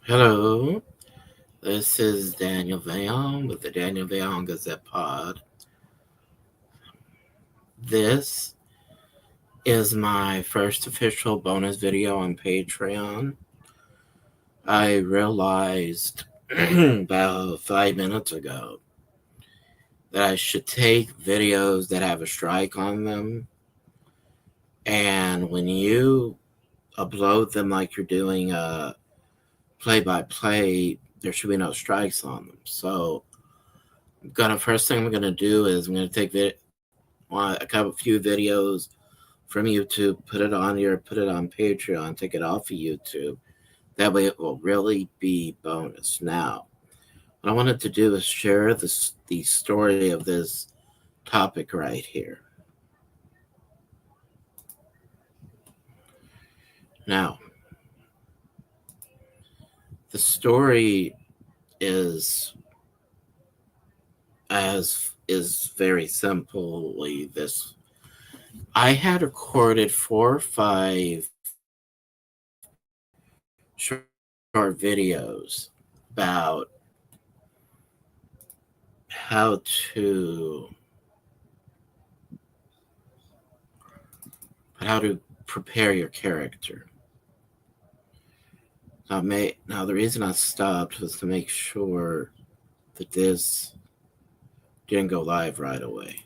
Hello, this is Daniel Vayon with the Daniel Vayon Gazette Pod. This is my first official bonus video on Patreon. I realized about 5 minutes ago that I should take videos that have a strike on them, and when you upload them like you're doing a play-by-play, there should be no strikes on them. So first thing I'm gonna do is I'm gonna take a few videos from YouTube, put it on Patreon, take it off of YouTube. That way it will really be bonus. Now, what I wanted to do is share the story of this topic right here. Now, the story is is very simply this. I had recorded 4 or 5 short videos about how to prepare your character. Now the reason I stopped was to make sure that this didn't go live right away.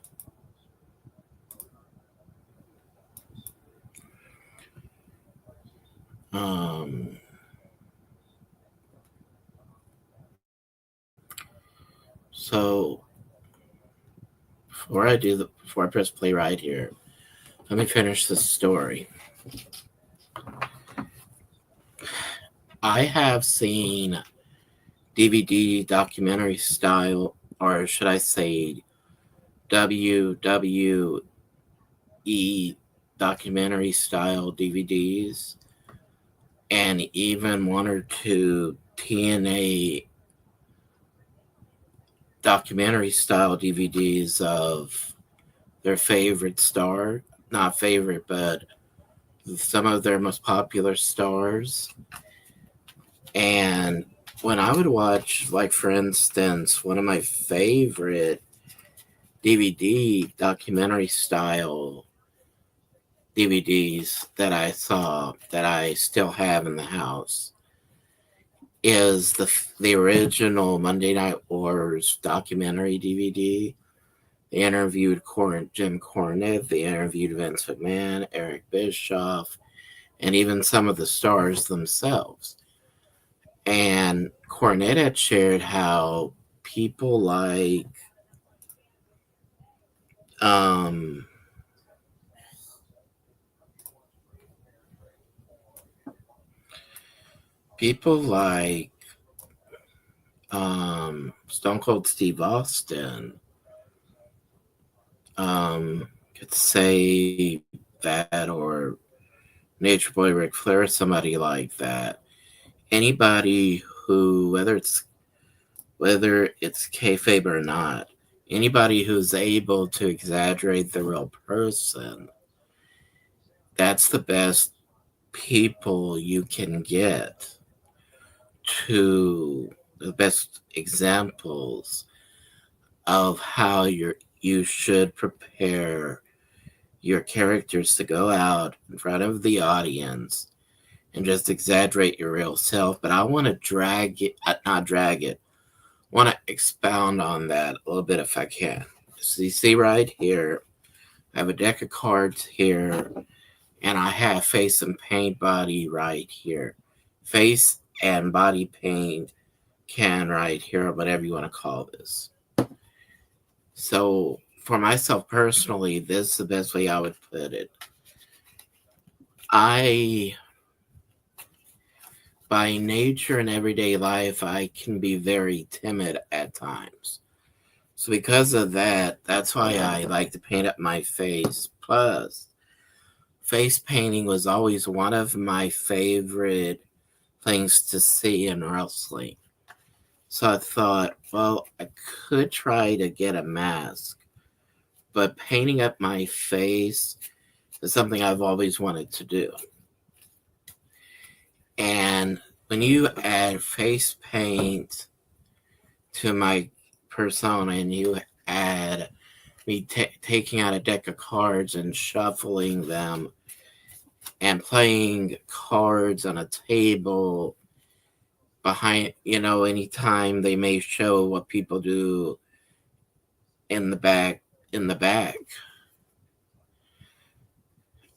So before I press play right here, let me finish the story. I have seen DVD documentary style, or should I say WWE documentary style DVDs, and even 1 or 2 TNA documentary style DVDs of their favorite star, not favorite, but some of their most popular stars. And when I would watch, like, for instance, one of my favorite DVD documentary style DVDs that I saw, that I still have in the house, is the original Monday Night Wars documentary DVD. They interviewed Jim Cornette, they interviewed Vince McMahon, Eric Bischoff, and even some of the stars themselves. And Cornette had shared how people like people like Stone Cold Steve Austin could say that, or Nature Boy Ric Flair, somebody like that. Anybody who, whether it's kayfabe or not, anybody who's able to exaggerate the real person, that's the best people you can get, to the best examples of how you should prepare your characters to go out in front of the audience and just exaggerate your real self. But I want to not drag it, want to expound on that a little bit if I can. So you see right here, I have a deck of cards here, and I have face and paint body right here. Face and body paint can right here, or whatever you want to call this. So for myself personally, this is the best way I would put it. By nature in everyday life, I can be very timid at times. So because of that, that's why I like to paint up my face. Plus, face painting was always one of my favorite things to see in wrestling. So I thought, well, I could try to get a mask, but painting up my face is something I've always wanted to do. And when you add face paint to my persona and you add me taking out a deck of cards and shuffling them and playing cards on a table behind, anytime they may show what people do in the back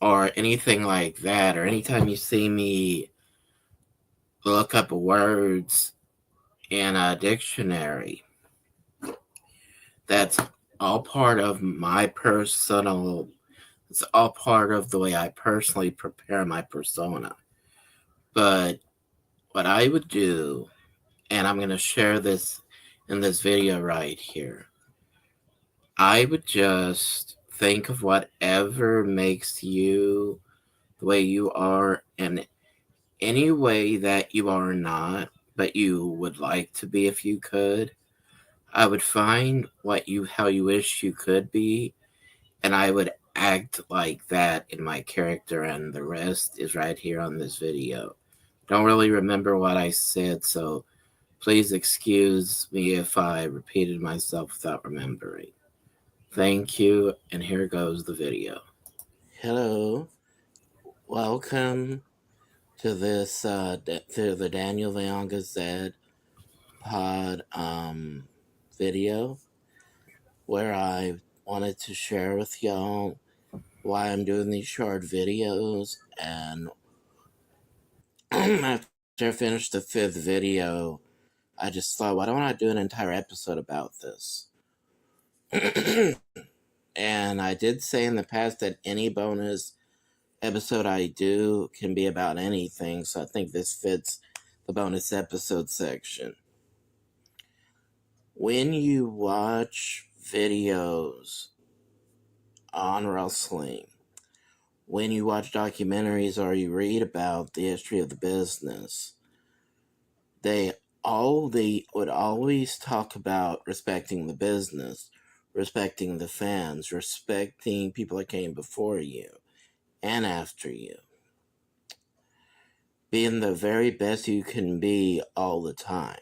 or anything like that, or anytime you see me look up words in a dictionary, that's all part of my personal, it's all part of the way I personally prepare my persona. But what I would do, and I'm going to share this in this video right here, I would just think of whatever makes you the way you are, and any way that you are not, but you would like to be if you could. I would find how you wish you could be, and I would act like that in my character, and the rest is right here on this video. Don't really remember what I said, so please excuse me if I repeated myself without remembering. Thank you, and here goes the video. Hello, welcome to this to the Daniel Leon Gazette pod video, where I wanted to share with y'all why I'm doing these short videos. And after I finished the 5th video, I just thought, why don't I do an entire episode about this? And I did say in the past that any bonus episode I do can be about anything, so I think this fits the bonus episode section. When you watch videos on wrestling, when you watch documentaries or you read about the history of the business, they would always talk about respecting the business, respecting the fans, respecting people that came before you and after you, being the very best you can be all the time.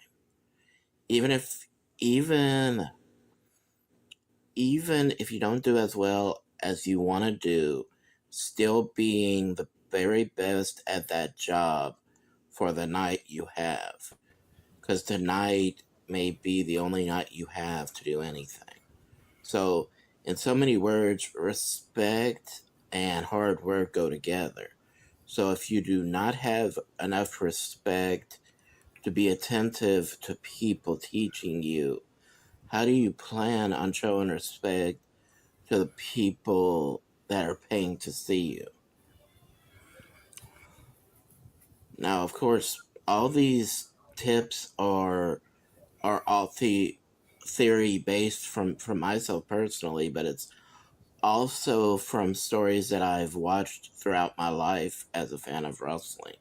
Even if you don't do as well as you want to do, still being the very best at that job for the night you have. Because tonight may be the only night you have to do anything. So, in so many words, respect and hard work go together. So, if you do not have enough respect to be attentive to people teaching you, how do you plan on showing respect to the people that are paying to see you? Now, of course, all these tips are all theory based from myself personally, but it's also from stories that I've watched throughout my life as a fan of wrestling.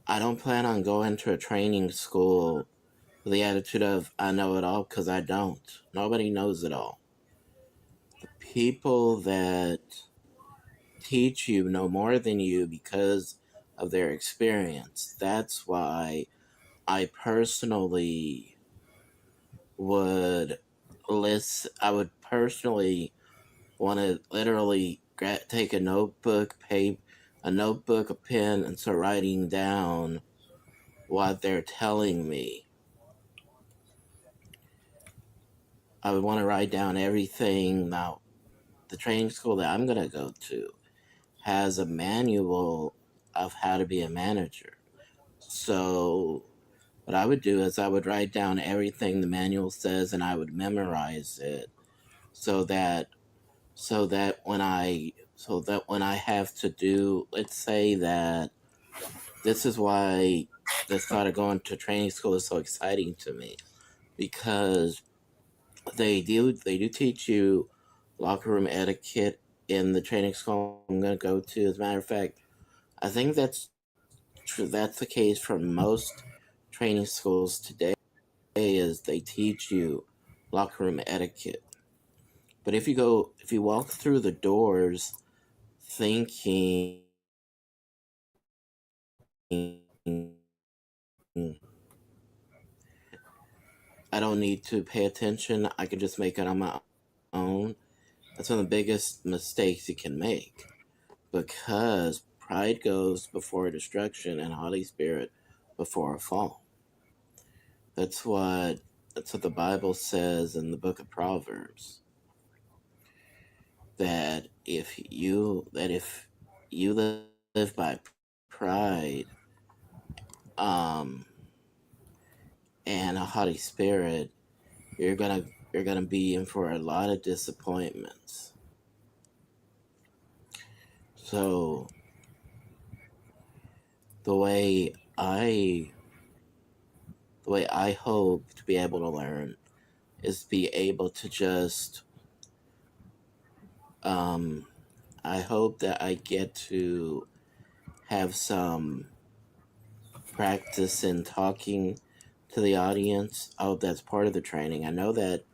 I don't plan on going to a training school with the attitude of I know it all, because I don't. Nobody knows it all. The people that teach you know more than you because of their experience. That's why I personally would want to literally take a notebook, a pen, and start writing down what they're telling me. I would want to write down everything. Now, the training school that I'm going to go to has a manual of how to be a manager. So, what I would do is I would write down everything the manual says and I would memorize it so that when I have to do, let's say that this is why the thought of going to training school is so exciting to me, because they do teach you locker room etiquette in the training school I'm going to go to. As a matter of fact, I think that's the case for most training schools today, is they teach you locker room etiquette. But if you walk through the doors thinking I don't need to pay attention. I can just make it on my own. That's one of the biggest mistakes you can make, because pride goes before destruction and haughty spirit before a fall. That's what the Bible says in the book of Proverbs. That if you live by pride, um, and a haughty spirit, you're gonna be in for a lot of disappointments. So the way I hope to be able to learn is be able to just I hope that I get to have some practice in talking to the audience. I hope that's part of the training. I know that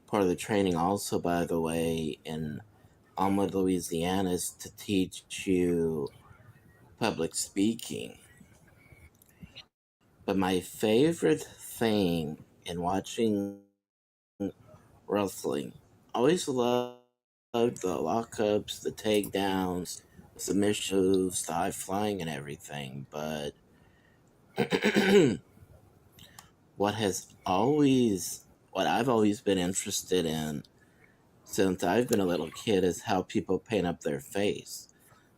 part of the training also, by the way, in Alma, Louisiana, is to teach you public speaking. But my favorite thing in watching wrestling, I always loved the lockups, the takedowns, the submission moves, the high flying, and everything. But what I've always been interested in since I've been a little kid is how people paint up their face.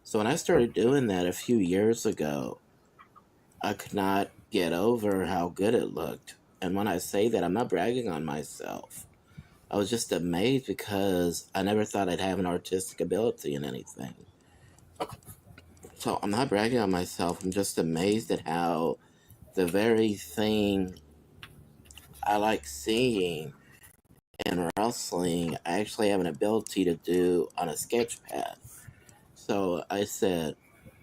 So when I started doing that a few years ago, I could not get over how good it looked. And when I say that, I'm not bragging on myself. I was just amazed because I never thought I'd have an artistic ability in anything. So I'm not bragging on myself. I'm just amazed at how the very thing I like seeing in wrestling, I actually have an ability to do on a sketch pad. So I said,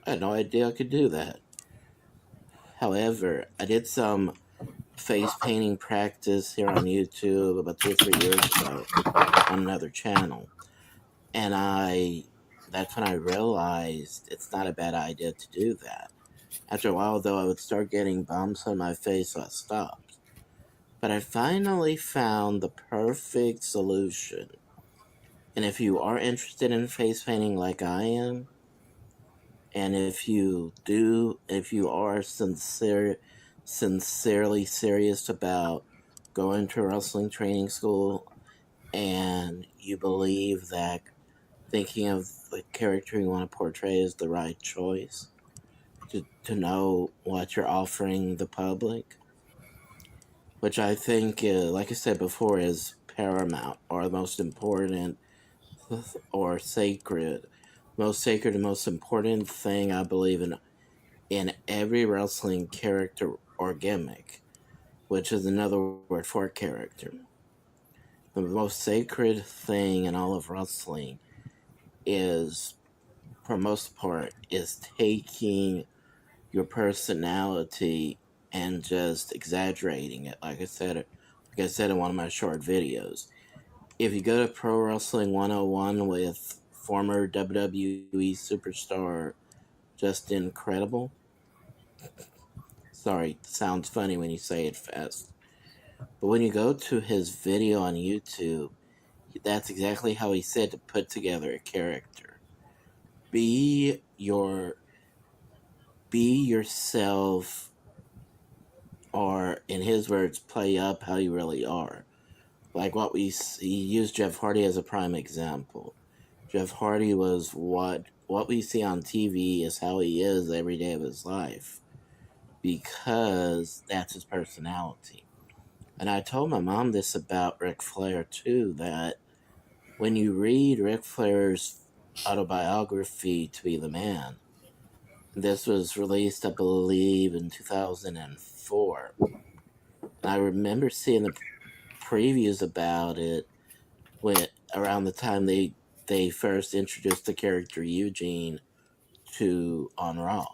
I had no idea I could do that. However, I did some face painting practice here on YouTube about 2 or 3 years ago on another channel. And that's when I realized it's not a bad idea to do that. After a while, though, I would start getting bumps on my face, so I stopped. But I finally found the perfect solution. And if you are interested in face painting like I am, and if you are sincerely serious about going to wrestling training school, and you believe that thinking of the character you want to portray is the right choice, to know what you're offering the public, which I think, like I said before, is paramount, or the most important, or sacred. Most sacred and most important thing I believe in every wrestling character or gimmick, which is another word for character. The most sacred thing in all of wrestling is, for most part, is taking your personality and just exaggerating it. Like I said in one of my short videos. If you go to Pro Wrestling 101 with former WWE superstar Justin Incredible, sorry, it sounds funny when you say it fast, but when you go to his video on YouTube, that's exactly how he said to put together a character. Be yourself, or in his words, play up how you really are. Like he used Jeff Hardy as a prime example. Jeff Hardy was what we see on TV is how he is every day of his life, because that's his personality. And I told my mom this about Ric Flair too, that when you read Ric Flair's autobiography, To Be the Man, this was released, I believe, in 2004. And I remember seeing the previews about it around the time they first introduced the character Eugene on Raw,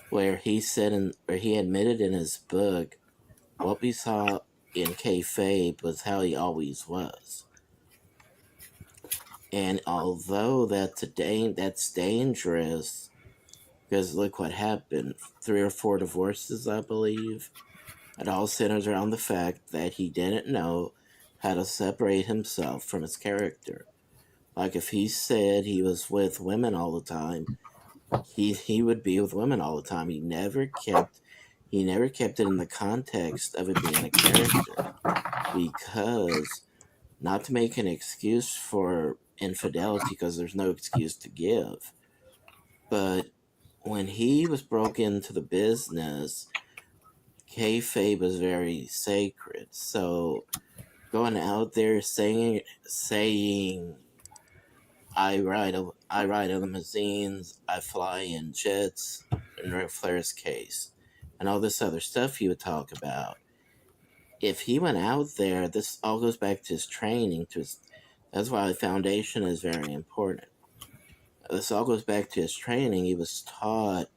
where he admitted in his book, what we saw in kayfabe was how he always was. And although that's dangerous, Because look what happened. 3 or 4 divorces, I believe. It all centers around the fact that he didn't know how to separate himself from his character. Like if he said he was with women all the time, he would be with women all the time. He never kept it in the context of it being a character. Because not to make an excuse for infidelity, because there's no excuse to give, but when he was broke into the business, kayfabe was very sacred. So going out there saying I ride in limousines, I fly in jets, in Ric Flair's case, and all this other stuff he would talk about. If he went out there, this all goes back to his training. That's why the foundation is very important. This all goes back to his training. He was taught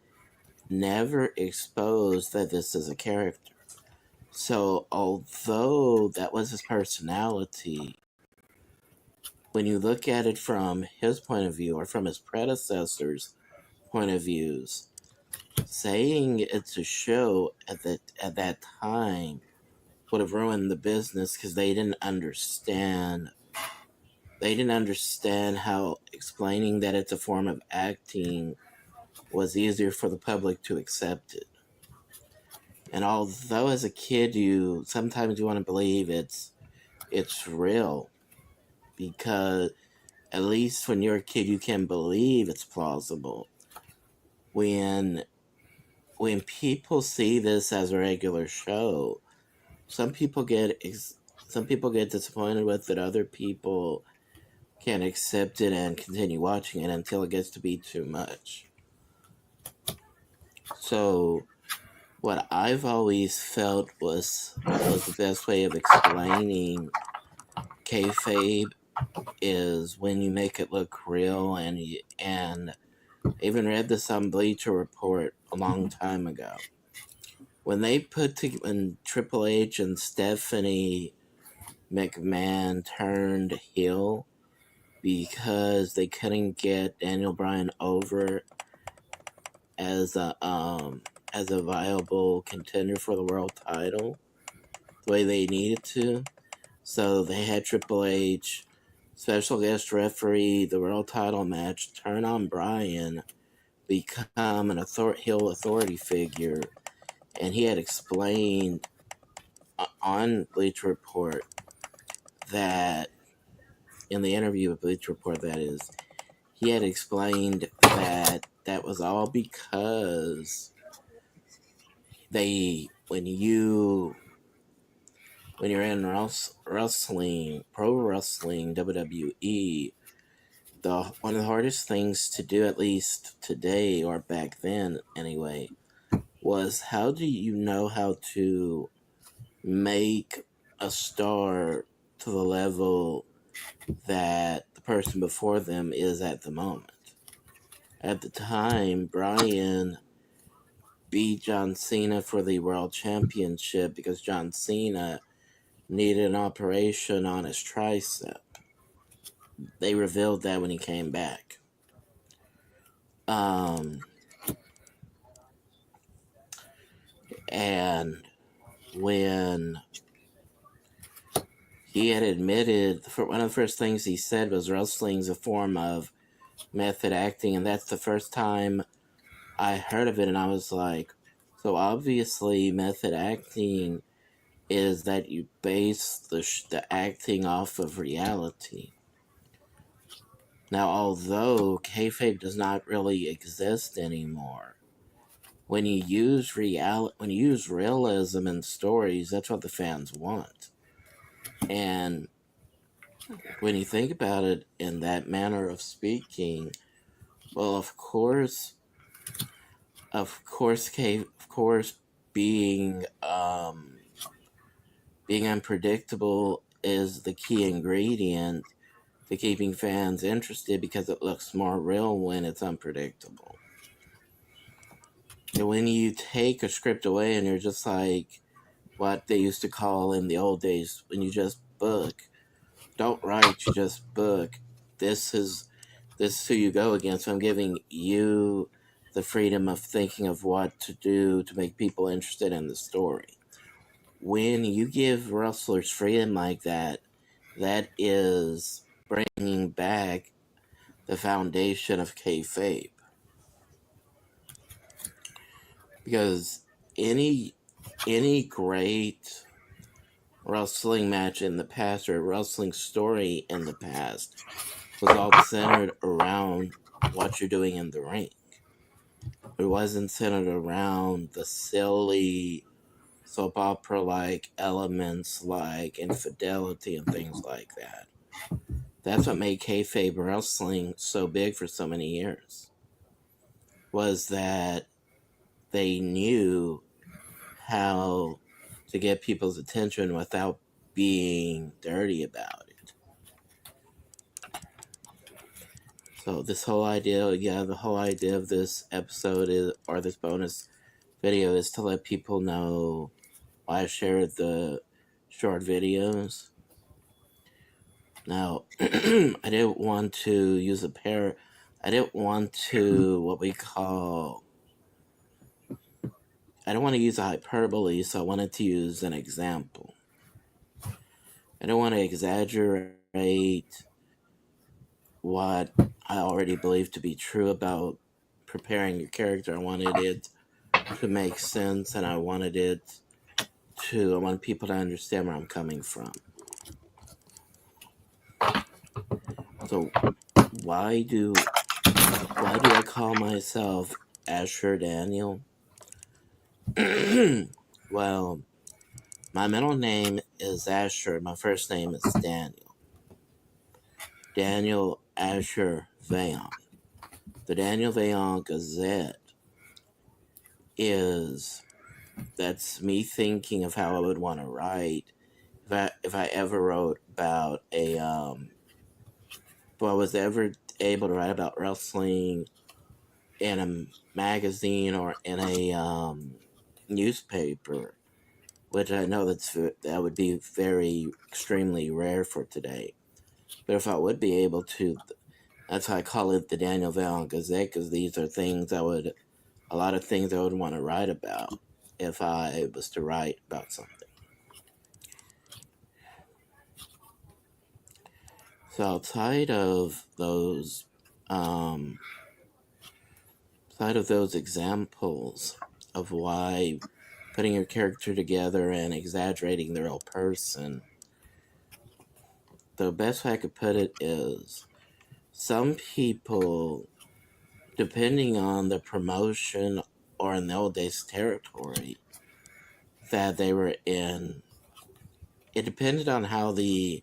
never expose that this is a character. So, although that was his personality, when you look at it from his point of view or from his predecessors' point of views, saying it's a show at that time would have ruined the business because they didn't understand. They didn't understand how explaining that it's a form of acting was easier for the public to accept it. And although as a kid you sometimes you want to believe it's real, because at least when you're a kid you can believe it's plausible. When people see this as a regular show, some people get disappointed with it, other people can't accept it and continue watching it until it gets to be too much. So what I've always felt was the best way of explaining kayfabe is when you make it look real, and even read this on Bleacher Report a long time ago. When Triple H and Stephanie McMahon turned heel because they couldn't get Daniel Bryan over as a viable contender for the world title the way they needed to. So they had Triple H, special guest referee, the world title match, turn on Bryan, become an heel authority figure. And he had explained on Bleacher Report that, in the interview with Bleacher Report, that is, he had explained that was all because when you're in wrestling, pro wrestling, WWE, one of the hardest things to do, at least today or back then anyway, was how do you know how to make a star to the level that the person before them is at the moment. At the time, Bryan beat John Cena for the World Championship because John Cena needed an operation on his tricep. They revealed that when he came back. And when he had admitted, one of the first things he said was wrestling's a form of method acting, and that's the first time I heard of it, and I was like, so obviously method acting is that you base the acting off of reality. Now, although kayfabe does not really exist anymore, when you use realism in stories, that's what the fans want. And when you think about it in that manner of speaking, well, of course, being unpredictable is the key ingredient to keeping fans interested, because it looks more real when it's unpredictable. And when you take a script away and you're just like what they used to call in the old days, when you just book, don't write, you just book. This is who you go against. So I'm giving you the freedom of thinking of what to do to make people interested in the story. When you give wrestlers freedom like that, that is bringing back the foundation of kayfabe. Because any great wrestling match in the past or wrestling story in the past was all centered around what you're doing in the ring. It wasn't centered around the silly soap opera like elements like infidelity and things like that. That's what made kayfabe wrestling so big for so many years. Was that they knew how to get people's attention without being dirty about it. So this whole idea, the whole idea of this episode is, or this bonus video, is to let people know why I shared the short videos. Now, I didn't want to use I didn't want to, I don't want to use a hyperbole, so I wanted to use an example. I don't want to exaggerate what I already believe to be true about preparing your character. I wanted it to make sense, and I want people to understand where I'm coming from. So, why do I call myself Asher Daniel? Well, my middle name is Asher. My first name is Daniel. Daniel Asher Vayon. The Daniel Vayon Gazette that's me thinking of how I would want to write if I ever wrote about if I was ever able to write about wrestling in a magazine or in a newspaper, which I know that would be very extremely rare for today. But if I would be able to, that's why I call it the Daniel Vayon Gazette, because these are a lot of things I would want to write about if I was to write about something. So outside of those examples of why putting your character together and exaggerating the real person, the best way I could put it is some people, depending on the promotion or in the old days territory that they were in, it depended on how the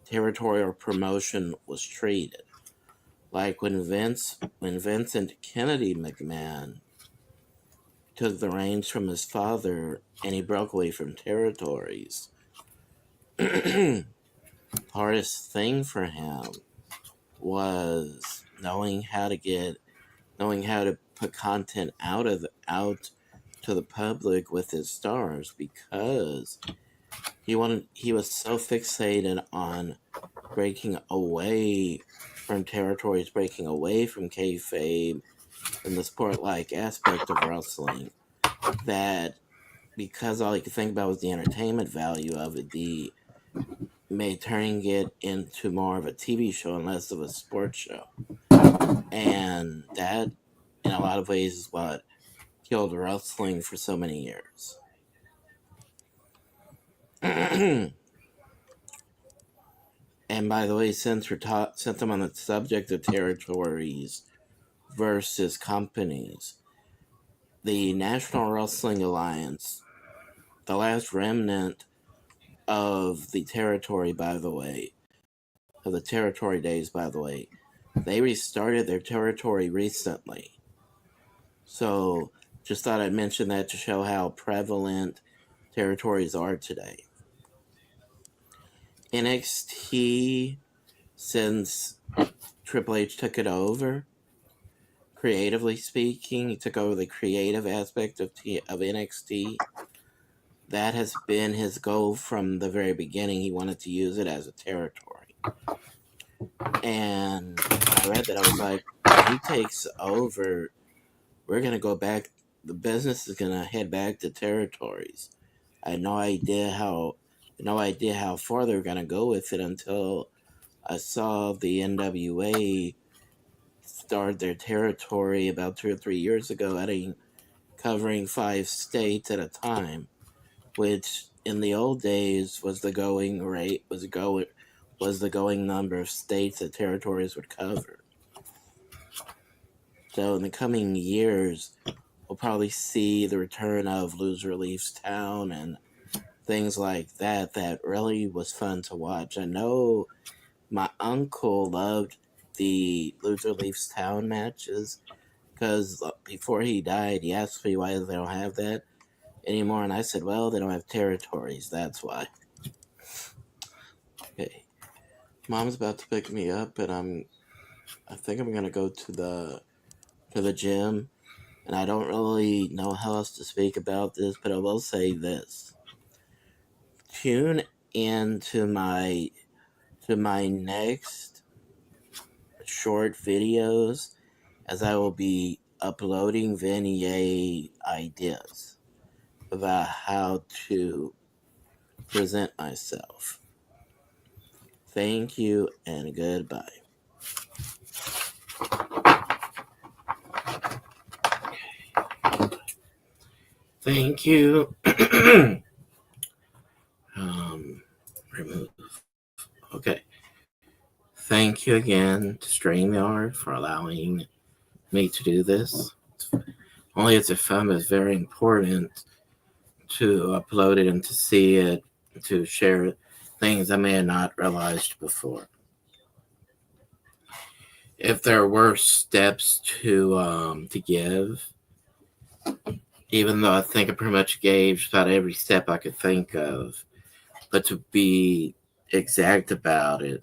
territory or promotion was treated. Like when Vincent Kennedy McMahon took the reins from his father and he broke away from territories, hardest thing for him was knowing how to put content out to the public with his stars, because he was so fixated on breaking away from territories, breaking away from kayfabe and the sport-like aspect of wrestling, that because all he could think about was the entertainment value of it, turning it into more of a TV show and less of a sports show. And that, in a lot of ways, is what killed wrestling for so many years. And by the way, since I'm on the subject of territories versus companies, the National Wrestling Alliance, the last remnant of the territory, by the way, of the territory days, by the way, they restarted their territory recently. So just thought I'd mention that to show how prevalent territories are today. NXT, since Triple H took it over, creatively speaking, he took over the creative aspect of NXT. That has been his goal from the very beginning. He wanted to use it as a territory. And when I read that, I was like, he takes over we're going to go back. The business is going to head back to territories. I had no idea how far they were going to go with it until I saw the NWA start their territory about 2 or 3 years ago, covering 5 states at a time, which in the old days was the going rate, was the going number of states that territories would cover. So in the coming years, we'll probably see the return of Loser Leaves Town and things like that. That really was fun to watch. I know my uncle loved the Loser Leaves Town matches because before he died, he asked me why they don't have that anymore, and I said, well, they don't have territories, that's why. Okay, Mom's about to pick me up, and I think I'm gonna go to the gym, and I don't really know how else to speak about this, but I will say this: tune in to my next short videos, as I will be uploading vignette ideas about how to present myself. Thank you and goodbye. Thank you. Remove. Okay. Thank you again to StreamYard for allowing me to do this. Only it's a fun, but it's very important to upload it and to see it, to share things I may have not realized before. If there were steps to give, even though I think I pretty much gave about every step I could think of, but to be exact about it,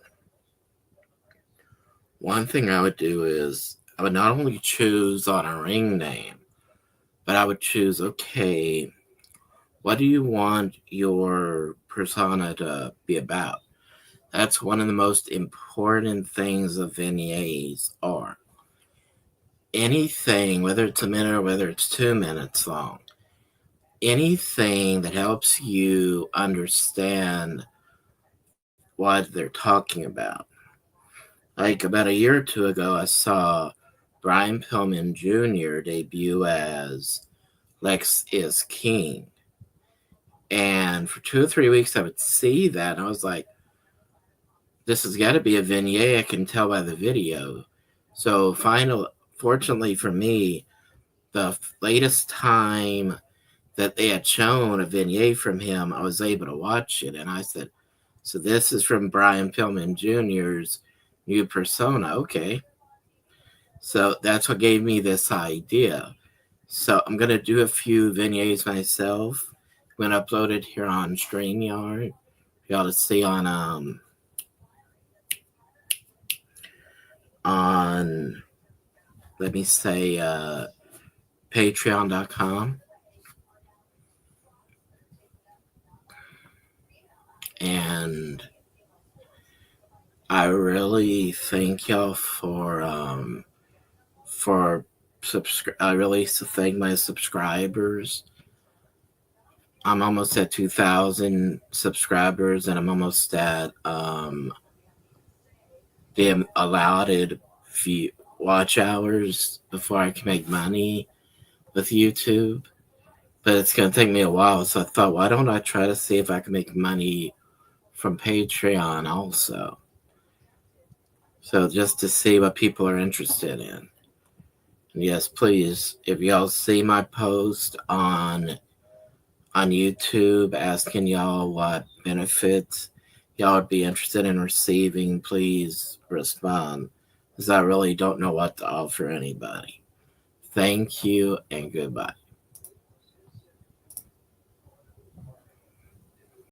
one thing I would do is I would not only choose on a ring name, but I would choose, okay, what do you want your persona to be about? That's one of the most important things of vignettes are. Anything, whether it's a minute or whether it's 2 minutes long, anything that helps you understand what they're talking about. Like about a year or two ago, I saw Brian Pillman Jr. debut as Lex is King. And for 2 or 3 weeks, I would see that, and I was like, this has got to be a vignette. I can tell by the video. So fortunately for me, the latest time that they had shown a vignette from him, I was able to watch it. And I said, so this is from Brian Pillman Jr.'s new persona. Okay. So that's what gave me this idea. So I'm going to do a few vignettes myself. I'm going to upload it here on StreamYard. You ought to see on let me say, patreon.com. And I really thank y'all I really thank my subscribers. I'm almost at 2,000 subscribers, and I'm almost at the allotted watch hours before I can make money with YouTube. But it's going to take me a while, so I thought, why don't I try to see if I can make money from Patreon also? So just to see what people are interested in. And yes, please, if y'all see my post on YouTube asking y'all what benefits y'all would be interested in receiving, please respond, because I really don't know what to offer anybody. Thank you and goodbye.